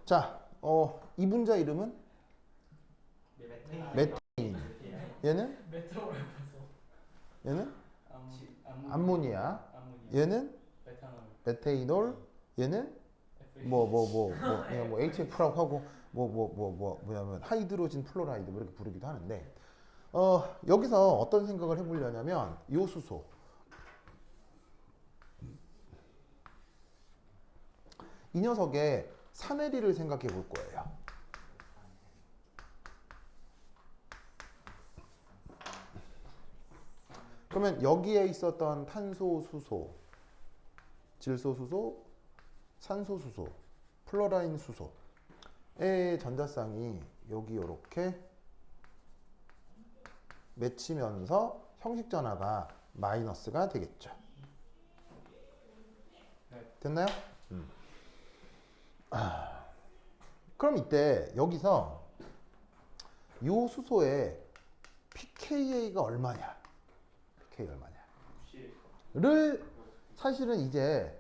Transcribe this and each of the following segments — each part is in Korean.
자, 이 분자 이름은 메테인. 얘는 얘는 암모니아. 얘는 메테이놀. 얘는 그냥 뭐 HF라고 하고 뭐냐면 하이드로진 플로라이드 뭐 이렇게 부르기도 하는데 여기서 어떤 생각을 해보려냐면 요 수소 이 녀석의 산해리를 생각해 볼 거예요. 그러면 여기에 있었던 탄소, 수소, 질소, 수소, 산소, 수소, 플로라인, 수소의 전자쌍이 여기 이렇게 맺히면서 형식 전하가 마이너스가 되겠죠. 됐나요? 그럼 이때 여기서 요 수소의 pKa가 얼마냐? pKa 얼마냐?를 사실은 이제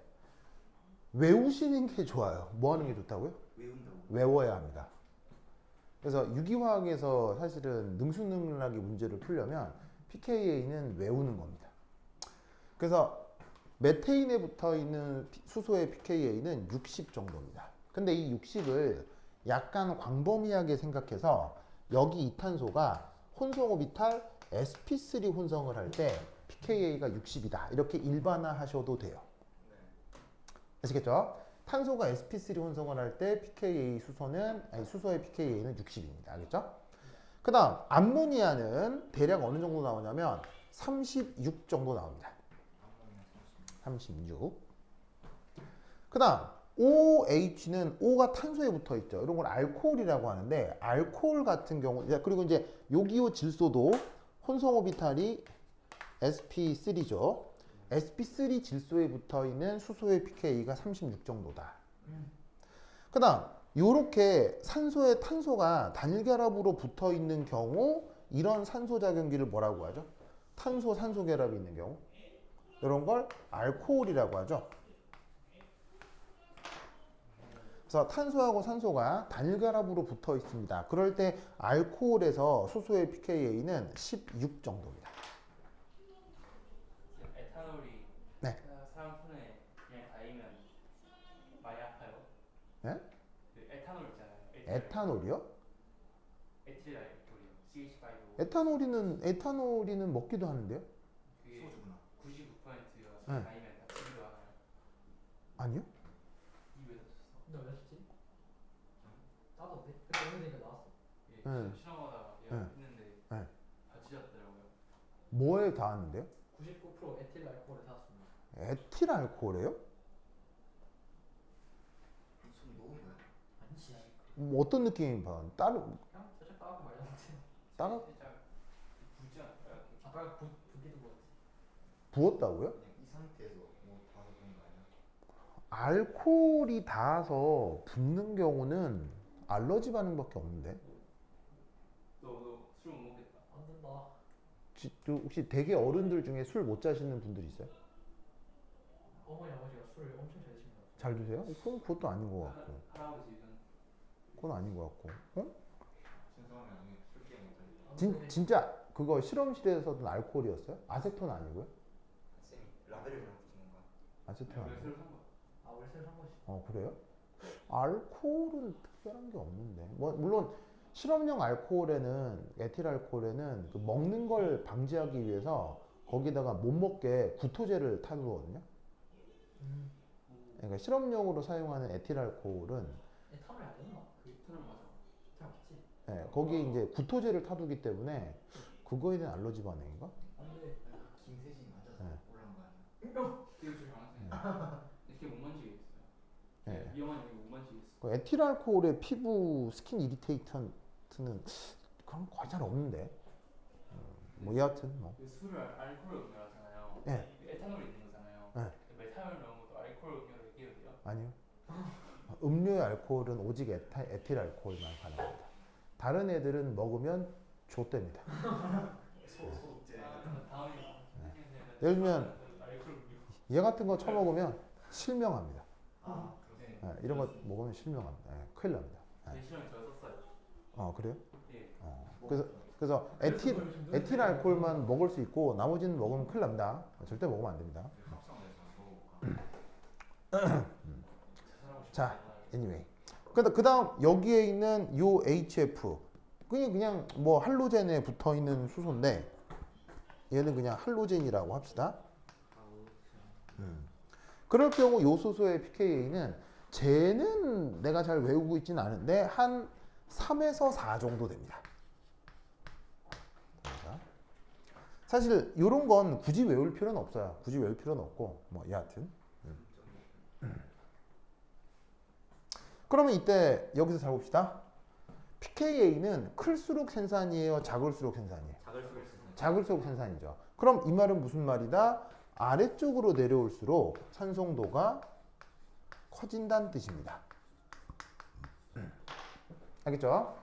외우시는 게 좋아요. 뭐 하는 게 좋다고요? 외워야 합니다. 그래서 유기화학에서 사실은 능수능란하게 문제를 풀려면 pKa는 외우는 겁니다. 그래서 메테인에 붙어 있는 수소의 pKa는 60 정도입니다. 근데 이 60을 약간 광범위하게 생각해서 여기 이 탄소가 혼성 오비탈 sp3 혼성을 할 때 pKa가 60이다. 이렇게 일반화하셔도 돼요. 아시겠죠? 탄소가 sp3 혼성을 할 때 수소의 pKa는 60입니다. 알겠죠? 그 다음 암모니아는 대략 어느 정도 나오냐면 36 정도 나옵니다. 36. 그 다음 OH는 O가 탄소에 붙어 있죠. 이런 걸 알코올이라고 하는데 알코올 같은 경우 그리고 이제 요기요 질소도 혼성 오비탈이 sp3죠. sp3 질소에 붙어 있는 수소의 pKa가 36 정도다. 그 다음 요렇게 산소에 탄소가 단일결합으로 붙어 있는 경우 이런 산소작용기를 뭐라고 하죠? 탄소 산소 결합이 있는 경우 이런 걸 알코올이라고 하죠. 그래서 탄소하고 산소가 단일결합으로 붙어 있습니다. 그럴 때 알코올에서 수소의 pKa는 16 정도입니다. 에탄올이 네. 사람 손에 그냥 닿으면 많이 아파요? 네? 그 에탄올 있잖아요. 에탄올이요? 에틸알코올이요. CH5O. 에탄올이는 먹기도 하는데요? 그게 99%가 네. 손에 닿으면 다치기도 하나요? 아니요? 이왜 다쳤어? 너 왜 다쳤지? 따던데? 그때 오늘 되니까 나왔어. 예, 네. 실험하다가 네. 했는데 네. 다치셨더라고요. 뭐에 닿았는데요? 99% 에틸 알코올에 닿았습니다. 에틸 알코올이에요? 손 녹은 거야? 아니지. 뭐 어떤 느낌이 봐? 다른 그냥 살짝 따갑고 말렸는데. 따라 살짝 붓지 않을까요? 아빠가 붓기도 먹었지. 부었다고요? 그냥 이 상태에서 뭐 닿아서 그런 거 아니야? 알코올이 닿아서 붓는 경우는 알러지 반응밖에 없는데. 너 술 못 먹겠다. 안 된다. 혹시 되게 어른들 중에 술 못 자시는 분들 있어요? 어머니 아버지가 술을 엄청 잘 드십니다. 잘 드세요? 그럼 그것도 아닌 것 같고. 할아버지 이건 그건 아닌 것 같고. 어? 신성하면 나중에 술 게임 못하니까. 진짜 그거 실험실에서는 알코올이었어요? 아세톤 아니고요? 쌤이 라벨을 잘못 붙인 건가? 아세톤 아니고. 술을 산 거. 아 월세를 산 거지. 그래요? 알코올은 특별한 게 없는데. 뭐 물론 실험용 알코올에는 에틸 알코올에는 그 먹는 걸 방지하기 위해서 거기다가 못 먹게 구토제를 타두거든요. 그러니까 실험용으로 사용하는 에틸 알코올은 에탄올이 아니었나? 그 에탄올 맞아. 에탄올 맞지? 거기 이제 구토제를 타두기 때문에 그거에 대한 알러지 반응인가? 안돼. 김세진이 맞아서 네. 올라온 거 아니야? 이거 줄 가능성이 이렇게 못 만지겠어요. 네. 위험한 얘기 못 만지겠어. 그 에틸 알코올의 피부 스킨 이리테이턴트는 그런 거 거의 잘 없는데. 뭐 여하튼 뭐. 그 술을 알코올 음료하잖아요. 네. 에탄올이 있는 거잖아요. 네. 메탄올 넣은 것도 알코올 음료로 얘기해도 돼요? 아니요. 음료의 알코올은 오직 에틸 알코올만 가능합니다. 다른 애들은 먹으면 좆됩니다. 소독제. 다음에 예를 들면 알코올 음료. 얘 같은 거 처먹으면 실명합니다. 아 그러네. 이런 거 먹으면 실명합니다. 큰일 납니다. 제 실험 제가 썼어요. 그래요? 예. 그래서 에틸 알코올만 먹을 수 있고 나머지는 먹으면 큰일 납니다. 절대 먹으면 안 됩니다. 자, anyway. 그 다음 여기에 있는 요 HF 그냥 뭐 할로젠에 붙어 있는 수소인데 얘는 그냥 할로젠이라고 합시다. 그럴 경우 요 수소의 pKa는 쟤는 내가 잘 외우고 있지는 않은데 한 3에서 4 정도 됩니다. 사실 이런 건 굳이 외울 필요는 없어요. 굳이 외울 필요는 없고 뭐 여하튼. 그러면 이때 여기서 잘 봅시다. pKa는 클수록 생산이에요? 작을수록 생산이에요? 작을수록 생산이죠. 그럼 이 말은 무슨 말이다? 아래쪽으로 내려올수록 산송도가 커진다는 뜻입니다. 알겠죠?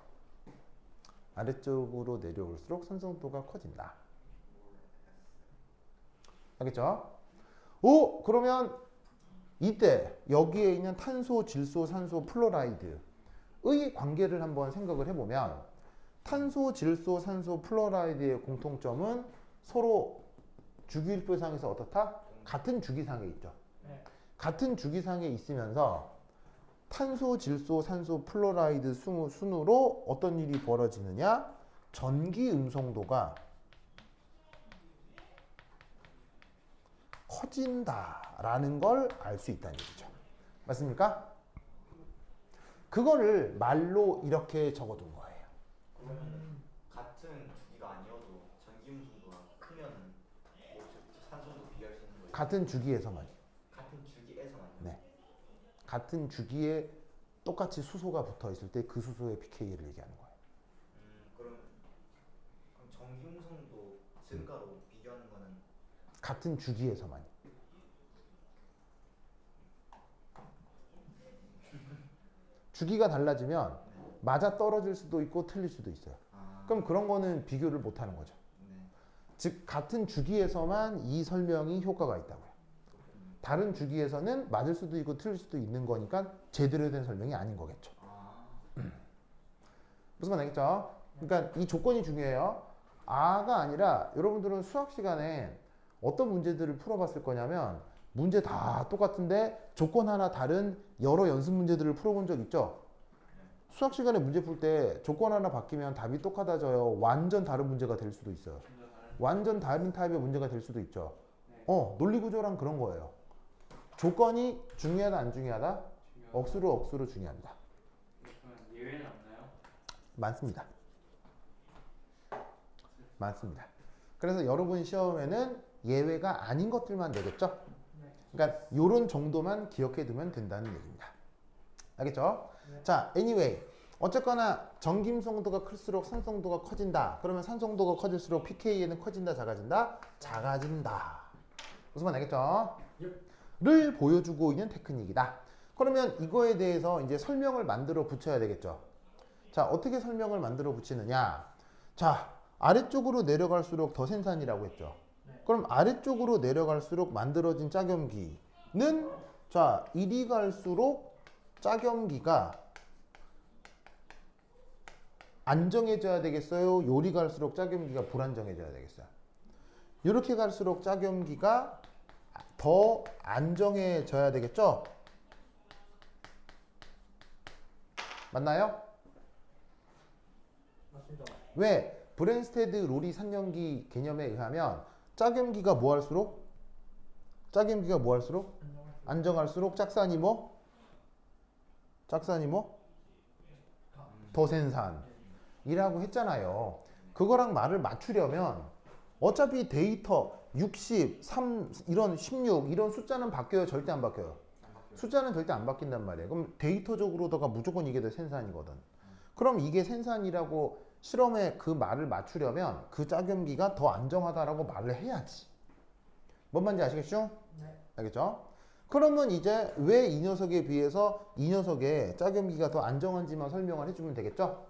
아래쪽으로 내려올수록 산송도가 커진다. 알겠죠? 오! 그러면 이때 여기에 있는 탄소, 질소, 산소, 플로라이드의 관계를 한번 생각을 해보면 탄소, 질소, 산소, 플로라이드의 공통점은 서로 주기율표상에서 어떻다? 같은 주기상에 있죠. 네. 같은 주기상에 있으면서 탄소, 질소, 산소, 플로라이드 순으로 어떤 일이 벌어지느냐? 전기 음성도가 커진다라는 걸 알 수 있다는 얘기죠. 맞습니까? 그거를 말로 이렇게 적어둔 거예요. 그러면 같은 주기가 아니어도 전기 음성도가 크면은 뭐 산소도 비교할 수 있는 거예요? 같은 주기에서만. 같은 주기에서만요? 네. 같은 주기에 똑같이 수소가 붙어 있을 때 그 수소의 pK를 얘기하는 거예요. 그럼 전기 음성도 증가로 비교하는 거는 같은 주기에서만. 주기가 달라지면 맞아 떨어질 수도 있고 틀릴 수도 있어요. 그럼 그런 거는 비교를 못 하는 거죠. 네. 즉 같은 주기에서만 이 설명이 효과가 있다고요. 다른 주기에서는 맞을 수도 있고 틀릴 수도 있는 거니까 제대로 된 설명이 아닌 거겠죠. 무슨 말 알겠죠? 그러니까 이 조건이 중요해요. 아가 아니라 여러분들은 수학 시간에 어떤 문제들을 풀어봤을 거냐면 문제 다 똑같은데 조건 하나 다른 여러 연습 문제들을 풀어본 적 있죠? 수학 시간에 문제 풀 때 조건 하나 바뀌면 답이 똑같아져요. 완전 다른 문제가 될 수도 있어요. 완전 다른 타입의 문제가 될 수도 있죠. 논리 구조랑 그런 거예요. 조건이 중요하다 안 중요하다? 억수로 중요합니다. 그러면 예외는 없나요? 많습니다. 많습니다. 그래서 여러분 시험에는 예외가 아닌 것들만 내겠죠? 그러니까 요런 정도만 기억해 두면 된다는 얘기입니다. 알겠죠? 네. 자, anyway. 어쨌거나 전기음성도가 클수록 산성도가 커진다. 그러면 산성도가 커질수록 pK는 커진다, 작아진다? 작아진다. 무슨 말 알겠죠? 를 보여주고 있는 테크닉이다. 그러면 이거에 대해서 이제 설명을 만들어 붙여야 되겠죠. 자, 어떻게 설명을 만들어 붙이느냐? 자, 아래쪽으로 내려갈수록 더 생산이라고 했죠. 그럼 아래쪽으로 내려갈수록 만들어진 짝염기는 자, 이리 갈수록 짝염기가 안정해져야 되겠어요? 요리 갈수록 짝염기가 불안정해져야 되겠어요? 이렇게 갈수록 짝염기가 더 안정해져야 되겠죠? 맞나요? 맞습니다. 왜? 브랜스테드 로리 산염기 개념에 의하면 짝염기가 뭐 할수록? 짝염기가 뭐 할수록? 안정할수록 짝산이 뭐? 짝산이 뭐? 더 생산이라고 했잖아요. 그거랑 말을 맞추려면 어차피 데이터 60, 3, 이런 16 이런 숫자는 바뀌어요? 절대 안 바뀌어요? 숫자는 절대 안 바뀐단 말이에요. 그럼 데이터적으로다가 무조건 이게 더 생산이거든. 그럼 이게 생산이라고 실험에 그 말을 맞추려면 그 짝염기가 더 안정하다라고 말을 해야지. 뭔 말인지 아시겠죠? 네. 알겠죠? 그러면 이제 왜 이 녀석에 비해서 이 녀석의 짝염기가 더 안정한지만 설명을 해주면 되겠죠?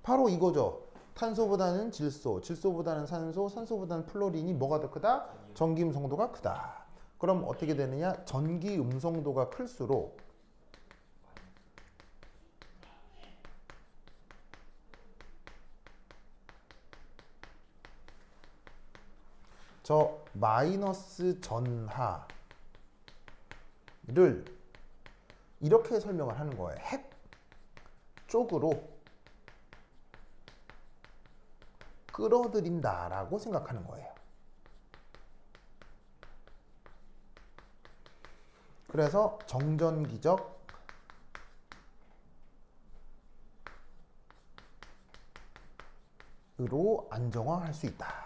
바로 이거죠. 탄소보다는 질소, 질소보다는 산소, 산소보다는 플로린이 뭐가 더 크다? 전기 음성도가 크다. 그럼 어떻게 되느냐? 전기 음성도가 클수록 저 마이너스 전하를 이렇게 설명을 하는 거예요. 핵 쪽으로 끌어들인다라고 생각하는 거예요. 그래서 정전기적 으로 안정화할 수 있다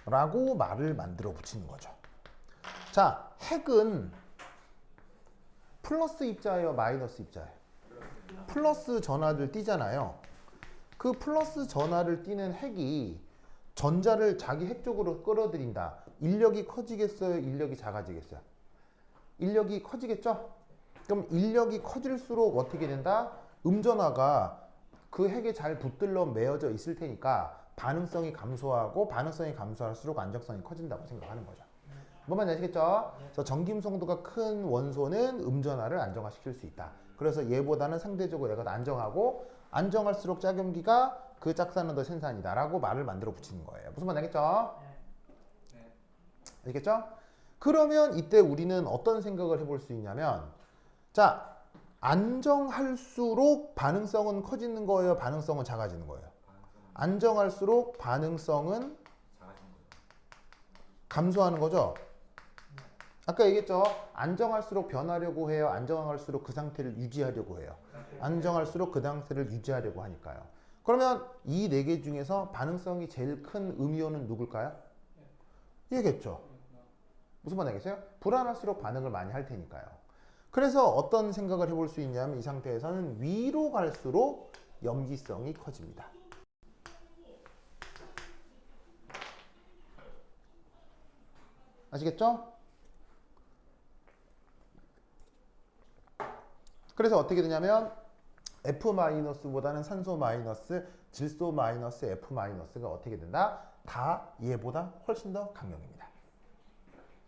라고 말을 만들어 붙이는 거죠. 자, 핵은 플러스 입자예요, 마이너스 입자예요? 플러스 전하를 띠잖아요. 그 플러스 전하를 띠는 핵이 전자를 자기 핵 쪽으로 끌어들인다. 인력이 커지겠어요, 인력이 작아지겠어요? 인력이 커지겠죠? 그럼 인력이 커질수록 어떻게 된다? 음전화가 그 핵에 잘 붙들러 매어져 있을 테니까 반응성이 감소하고, 반응성이 감소할수록 안정성이 커진다고 생각하는 거죠. 뭔 말인지 아시겠죠? 그래서 전김성도가 큰 원소는 음전화를 안정화시킬 수 있다. 그래서 얘보다는 상대적으로 얘가 더 안정하고, 안정할수록 짝염기가 그 짝산은 더 생산이다 라고 말을 만들어 붙이는 거예요. 무슨 말인지 알겠죠? 알겠죠? 그러면 이때 우리는 어떤 생각을 해볼 수 있냐면, 자, 안정할수록 반응성은 커지는 거예요, 반응성은 작아지는 거예요? 안정할수록 반응성은 작아진 거예요. 감소하는 거죠? 아까 얘기했죠? 안정할수록 변하려고 해요, 안정할수록 그 상태를 유지하려고 해요? 안정할수록 그 상태를 유지하려고 하니까요. 그러면 이 네 개 중에서 반응성이 제일 큰 음이온은 누굴까요? 얘겠죠? 무슨 말 알겠어요? 불안할수록 반응을 많이 할 테니까요. 그래서 어떤 생각을 해볼 수 있냐면, 이 상태에서는 위로 갈수록 염기성이 커집니다. 아시겠죠? 그래서 어떻게 되냐면 F-보다는 산소 마이너스, 질소 마이너스, F-가 어떻게 된다? 다 얘보다 훨씬 더 강력입니다.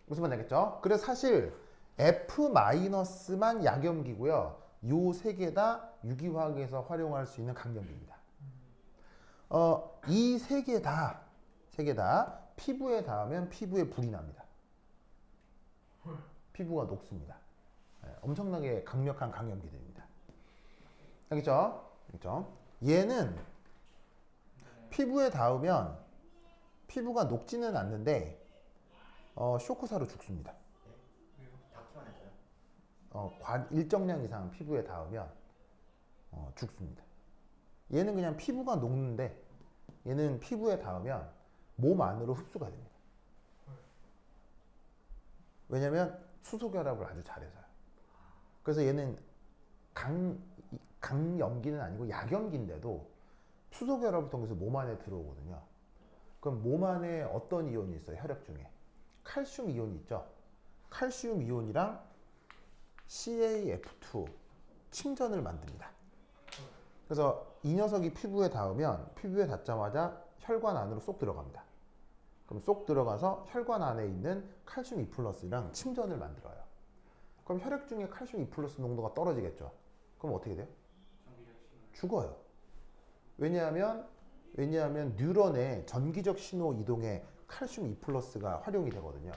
무슨 말인지 알겠죠? 그래서 사실 F-만 약염기고요. 요 세 개 다 유기화학에서 활용할 수 있는 강염기입니다. 이 세 개 다 피부에 닿으면 피부에 불이 납니다. 피부가 녹습니다. 엄청나게 강력한 강염기들입니다. 알겠죠? 알겠죠? 얘는 피부에 닿으면 피부가 녹지는 않는데 쇼크사로 죽습니다. 닿기만 했어요. 일정량 이상 피부에 닿으면 죽습니다. 얘는 그냥 피부가 녹는데, 얘는 피부에 닿으면 몸 안으로 흡수가 됩니다. 왜냐면 수소결합을 아주 잘해서요. 그래서 얘는 강염기는 아니고 약염기인데도 수소결합을 통해서 몸 안에 들어오거든요. 그럼 몸 안에 어떤 이온이 있어요? 혈액 중에 칼슘 이온이 있죠. 칼슘 이온이랑 CaF2 침전을 만듭니다. 그래서 이 녀석이 피부에 닿으면, 피부에 닿자마자 혈관 안으로 쏙 들어갑니다. 그럼 쏙 들어가서 혈관 안에 있는 칼슘 2+랑 침전을 만들어요. 그럼 혈액 중에 칼슘 2+ 농도가 떨어지겠죠. 그럼 어떻게 돼요? 죽어요. 왜냐하면 뉴런의 전기적 신호 이동에 칼슘 2+가 활용이 되거든요.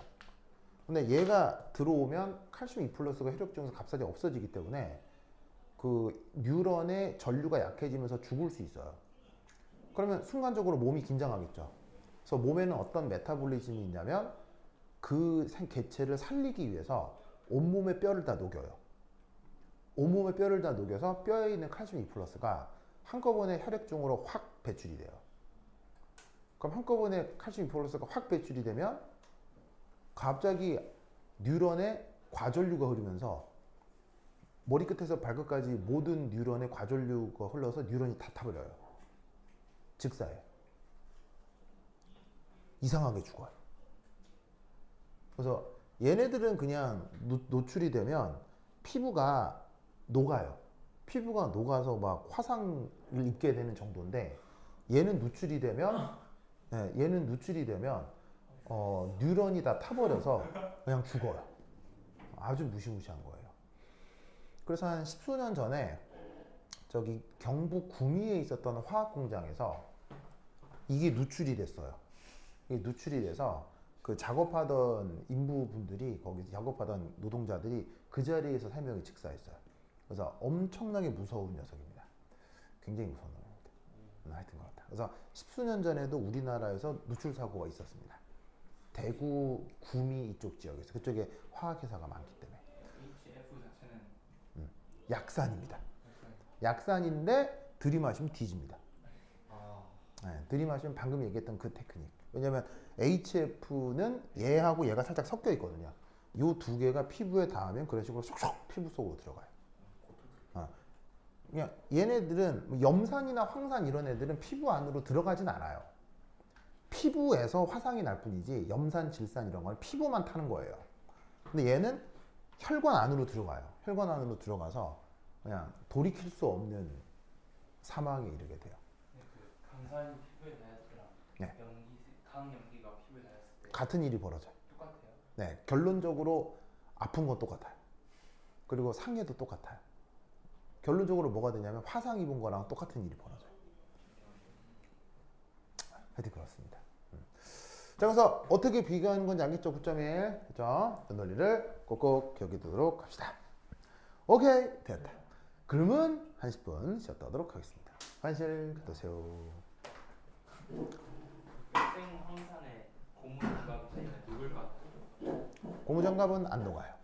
근데 얘가 들어오면 칼슘 2+가 혈액 중에서 값싸지 없어지기 때문에 그 뉴런의 전류가 약해지면서 죽을 수 있어요. 그러면 순간적으로 몸이 긴장하겠죠. 그래서 몸에는 어떤 메타볼리즘이 있냐면, 그 개체를 살리기 위해서 온몸의 뼈를 다 녹여요. 온몸의 뼈를 다 녹여서 뼈에 있는 칼슘 2+가 한꺼번에 혈액 중으로 확 배출이 돼요. 그럼 한꺼번에 칼슘 2+가 확 배출이 되면 갑자기 뉴런에 과전류가 흐르면서 머리끝에서 발끝까지 모든 뉴런에 과전류가 흘러서 뉴런이 다 타버려요. 즉사예요. 이상하게 죽어요. 그래서 얘네들은 그냥 노출이 되면 피부가 녹아요. 피부가 녹아서 막 화상을 입게 되는 정도인데, 얘는 누출이 되면 뉴런이 다 타버려서 그냥 죽어요. 아주 무시무시한 거예요. 그래서 한 10수년 전에 저기 경북 구미에 있었던 화학 공장에서 이게 누출이 됐어요. 이게 누출이 돼서 그 작업하던 인부분들이 거기서 작업하던 노동자들이 그 자리에서 3명이 직사했어요. 그래서 엄청나게 무서운 녀석입니다. 굉장히 무서운 놈입니다. 하여튼 그렇다. 그래서 십수년 전에도 우리나라에서 누출 사고가 있었습니다. 대구, 구미 이쪽 지역에서 그쪽에 화학회사가 많기 때문에 HF 자체는 약산입니다. 약산인데 들이마시면 뒤집니다. 아, 네, 들이마시면 방금 얘기했던 그 테크닉. 왜냐면 HF는 얘하고 얘가 살짝 섞여 있거든요. 요 두 개가 피부에 닿으면 그런 식으로 쏙쏙 피부 속으로 들어가요. 그냥 얘네들은 뭐 염산이나 황산 이런 애들은 피부 안으로 들어가진 않아요. 피부에서 화상이 날 뿐이지 염산, 질산 이런 건 피부만 타는 거예요. 근데 얘는 혈관 안으로 들어가요. 혈관 안으로 들어가서 그냥 돌이킬 수 없는 사망에 이르게 돼요. 그 강산이 피부에 닿았을 때랑 네. 강연기가 피부에 닿았을 때 같은 일이 벌어져요. 똑같아요. 네, 결론적으로 아픈 건 똑같아요. 그리고 상해도 똑같아요. 결론적으로 뭐가 되냐면 화상 입은 거랑 똑같은 일이 벌어져요. 하여튼 그렇습니다. 자, 그래서 어떻게 비교하는 건지 알겠죠? 9.1. 그죠? 그 논리를 꼭꼭 기억해두도록 합시다. 오케이, 됐다. 그러면 한 10분 쉬었다 하도록 하겠습니다. 환실 갖다 세요. 생 황산에 고무 장갑이 있는 누굴 같아요? 고무장갑은 안 녹아요.